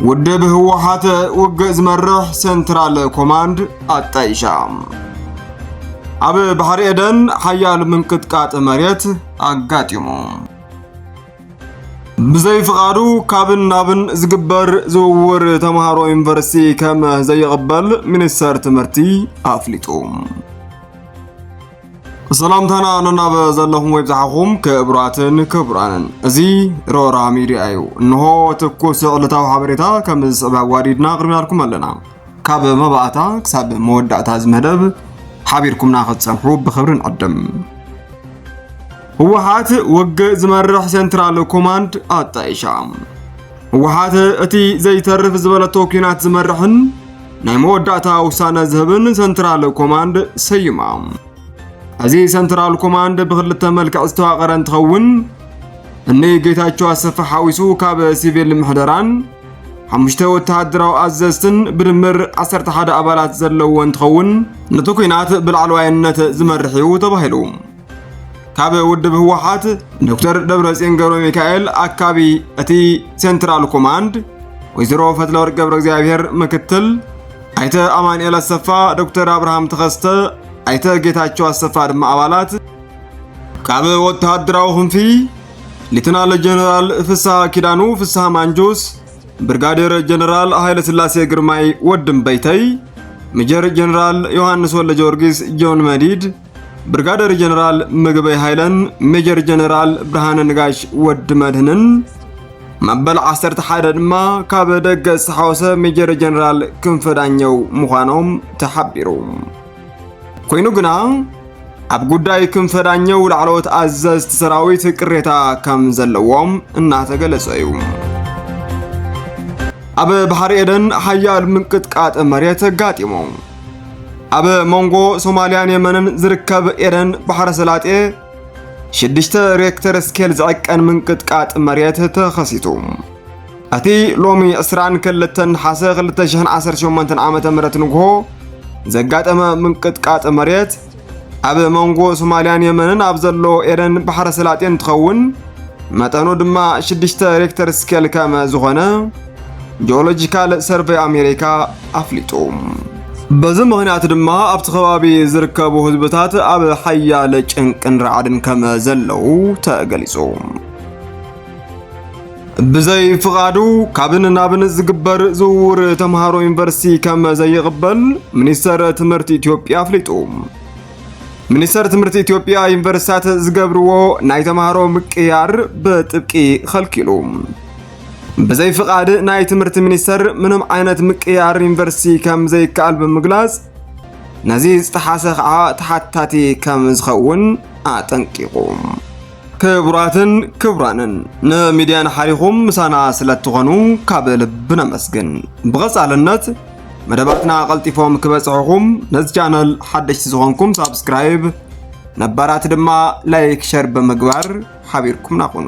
ውድብ ህወሓት ውግእ ዝመርሕ ሴንትራል ኮማንድ አጣይሻ አብ ባህር ኤደን ሓያል ምንቅጥቃጥ መሬት አጋጢሙ ብዘይ ፍቃዱ ካብን ናብን ዝግበር ዝውውር ተማሃሮ ዩኒቨርሲቲ ከም ዘይቅበል ሚኒስተር ትምህርቲ አፍሊጡ ሰላምታና ነናበ ዘለኹም ወይ ብዛሕኹም ክብራትን ክብራንን እዚ ሮራ ሚድያ እዩ እንሆ ትኩስ ዕለታዊ ሓበሬታ ከም ዝስዕብ ዋዲድና ቅርብናልኩም ኣለና ካብ መባእታ ክሳብ መወዳእታ ዝመደብ ሓቢርኩምና ክትፀንሑ ብኽብሪ ንዕድም ህወሓት ውግእ ዝመርሕ ሴንትራል ኮማንድ አጣይሻ ህወሓት እቲ ዘይተርፍ ዝበለቶ ኩናት ዝመርሕን ናይ መወዳእታ ውሳነ ዝህብን ሴንትራል ኮማንድ ሰይማ እዚ ሴንትራል ኮማንድ ብክልተ መልክዕ ዝተዋቀረ እንትኸውን እኒ ጌታቸው አሰፋ ሓዊሱ ካብ ሲቪል ምሕደራን 5 ወተሃደራዊ አዘዝትን ብድምር 11 አባላት ዘለዎ እንትኸውን ነቲ ኩናት ብላዕለዋይነት ዝመርሕ እዩ ተባሂሉ ካብ ውድብ ህወሓት ዶክተር ደብረጽዮን ገብረ ሚካኤል አካቢ እቲ ሴንትራል ኮማንድ ወይዘሮ ፈትለወርቅ ገብረ እግዚአብሔር ምክትል አይተ አማኑኤል አሰፋ ዶክተር አብርሃም ተኸስተ አይተ ጌታቸው አሰፋ ድማ አባላት ካብ ወተሃደራዊ ክንፊ ሌተናል ጀነራል ፍስሐ ኪዳኑ ፍስሐ ማንጆስ ብርጋዴር ጀነራል ኃይለ ስላሴ ግርማይ ወድም በይተይ ሜጀር ጀነራል ዮሐንስ ወልደ ጊዮርጊስ ጆን መዲድ ብርጋዴር ጀነራል ምግበይ ኃይለን ሜጀር ጀነራል ብርሃነ ንጋሽ ወድ መድህንን መበል 11 ድማ ካብ ደገ ዝተሓወሰ ሜጀር ጀነራል ክንፈዳኘው ምዃኖም ተሓቢሩ ኮይኑ ግና ኣብ ጉዳይ ክንፈዳኘው ላዕለዎት አዘዝቲ ሰራዊት ቅሬታ ከም ዘለዎም እናተገለጸ እዩ አብ ባህር ኤደን ሓያል ምንቅጥቃጥ መሬት አጋጢሙ አብ ሞንጎ ሶማሊያን የመንን ዝርከብ ኤደን ባሕረ ሰላጤ 6 ሬክተር ስኬል ዝዕቀን ምንቅጥቃጥ መሬት ተኸሲቱ እቲ ሎሚ 22 ሓሰ 2018 ዓመተ ምህረት ንግሆ ዘጋጠመ ምንቅጥቃጥ መሬት አብ ሞንጎ ሶማሊያን የመንን ኣብ ዘሎ ኤደን ባሕረ ሰላጤ እንትኸውን መጠኑ ድማ 6 ሬክተር ስኬል ከም ዝኾነ ጂኦሎጂካል ሰርቬይ አሜሪካ አፍሊጡ በዚ ምኽንያት ድማ ኣብቲ ከባቢ ዝርከቡ ህዝብታት ኣብ ሓያል ጭንቅን ረዓድን ከም ዘለው ተገሊጹ ብዘይ ፍቃዱ ካብን ናብን ዝግበር ዝውውር ተማሃሮ ዩኒቨርሲቲ ከም ዘይቅበል ሚኒስተር ትምህርቲ ኢትዮጵያ አፍሊጡ ሚኒስተር ትምህርቲ ኢትዮጵያ ዩኒቨርሲታት ዝገብርዎ ናይ ተማሃሮ ምቅያር በጥብቂ ከልኪሉ በዘይ ፍቃድ ናይ ትምህርቲ ሚኒስተር ምንም ዓይነት ምቅያር ዩኒቨርሲቲ ከም ዘይከኣል ብምግላጽ ነዚ ዝተሓሰ ከዓ ተሓታቲ ከም ዝኸውን አጠንቂቁ ክቡራትን ክቡራንን ንሚድያን ሓሪኹም ምሳና ስለትኾኑ ካብ ልብና መስግን ብቐጻልነት መደባትና ቀልጢፎም ክበጽሑኹም ነዚ ቻነል ሓደሽቲ ዝኾንኩም ሳብስክራይብ ነባራት ድማ ላይክ ሸር ብምግባር ሓቢርኩም ናኹኑ